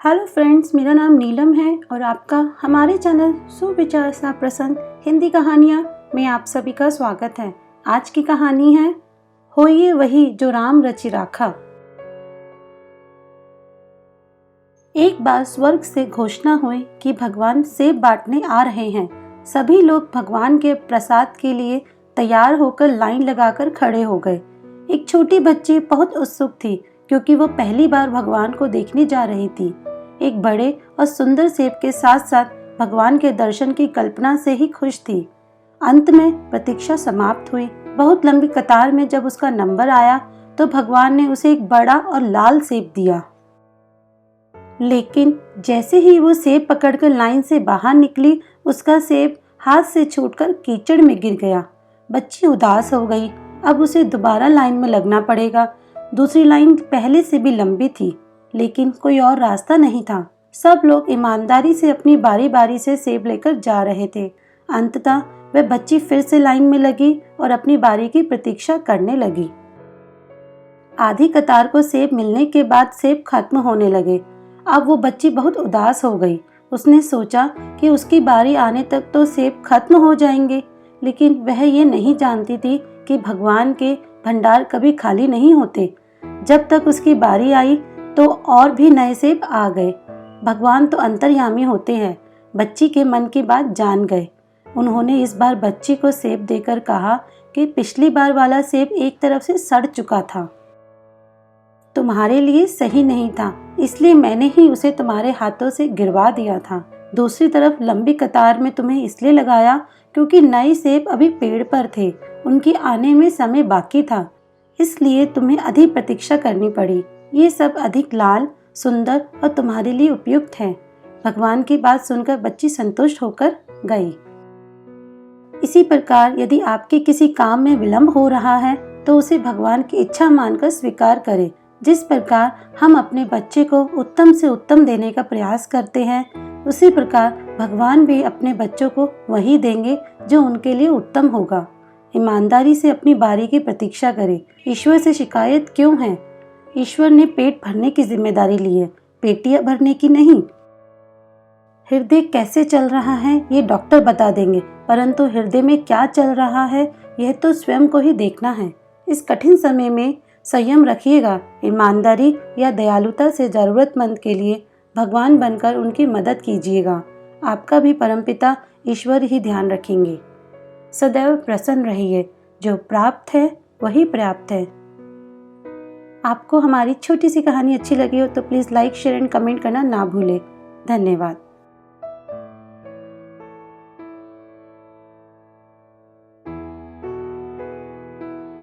Hello friends, मेरा नाम नीलम है और आपका हमारे चैनल सुविचार सा प्रसन्न हिंदी कहानियाँ में आप सभी का स्वागत है। आज की कहानी है होइए वही जो राम रचि राखा। एक बार स्वर्ग से घोषणा हुई कि भगवान सेब बांटने आ रहे हैं। सभी लोग भगवान के प्रसाद के लिए तैयार होकर लाइन लगाकर खड़े हो गए। एक छोटी बच्ची बहुत उत्सुक थी क्योंकि वो पहली बार भगवान को देखने जा रही थी। एक बड़े और सुंदर सेब के साथ साथ भगवान के दर्शन की कल्पना से ही खुश थी। अंत में प्रतीक्षा समाप्त हुई। बहुत लंबी कतार में जब उसका नंबर आया तो भगवान ने उसे एक बड़ा और लाल सेब दिया। लेकिन जैसे ही वो सेब पकड़कर लाइन से बाहर निकली, उसका सेब हाथ से छूटकर कीचड़ में गिर गया। बच्ची उदास हो गई। अब उसे दोबारा लाइन में लगना पड़ेगा। दूसरी लाइन पहले से भी लंबी थी, लेकिन कोई और रास्ता नहीं था। सब लोग ईमानदारी से अपनी बारी बारी से सेब लेकर जा रहे थे। अंततः वह बच्ची फिर से लाइन में लगी और अपनी बारी की प्रतीक्षा करने लगी। आधी कतार को सेब मिलने के बाद सेब खत्म होने लगे। अब वो बच्ची बहुत उदास हो गई। उसने सोचा कि उसकी बारी आने तक तो सेब खत्म हो जाएंगे, लेकिन वह ये नहीं जानती थी कि भगवान के भंडार कभी खाली नहीं होते। जब तक उसकी बारी आई तो और भी नए सेब आ गए। भगवान तो अंतर्यामी होते हैं। बच्ची के मन की बात जान गए। उन्होंने इस बार बच्ची को सेब देकर कहा कि पिछली बार वाला सेब एक तरफ से सड़ चुका था, तुम्हारे लिए सही नहीं था, इसलिए मैंने ही उसे तुम्हारे हाथों से गिरवा दिया था। दूसरी तरफ लंबी कतार में तुम्हें इसलिए लगाया क्योंकि नए सेब अभी पेड़ पर थे, उनके आने में समय बाकी था, इसलिए तुम्हें अधिक प्रतीक्षा करनी पड़ी। ये सब अधिक लाल, सुंदर और तुम्हारे लिए उपयुक्त है। भगवान की बात सुनकर बच्ची संतुष्ट होकर गई। इसी प्रकार यदि आपके किसी काम में विलंब हो रहा है तो उसे भगवान की इच्छा मानकर स्वीकार करें। जिस प्रकार हम अपने बच्चे को उत्तम से उत्तम देने का प्रयास करते हैं, उसी प्रकार भगवान भी अपने बच्चों को वही देंगे जो उनके लिए उत्तम होगा। ईमानदारी से अपनी बारी की प्रतीक्षा करें। ईश्वर से शिकायत क्यों है? ईश्वर ने पेट भरने की जिम्मेदारी ली है, पेटियां भरने की नहीं। हृदय कैसे चल रहा है ये डॉक्टर बता देंगे, परंतु हृदय में क्या चल रहा है यह तो स्वयं को ही देखना है। इस कठिन समय में संयम रखिएगा। ईमानदारी या दयालुता से जरूरतमंद के लिए भगवान बनकर उनकी मदद कीजिएगा। आपका भी परमपिता ईश्वर ही ध्यान रखेंगे। सदैव प्रसन्न रहिए। जो प्राप्त है वही पर्याप्त है। आपको हमारी छोटी सी कहानी अच्छी लगी हो तो please like, share and comment करना ना भूलें। धन्यवाद।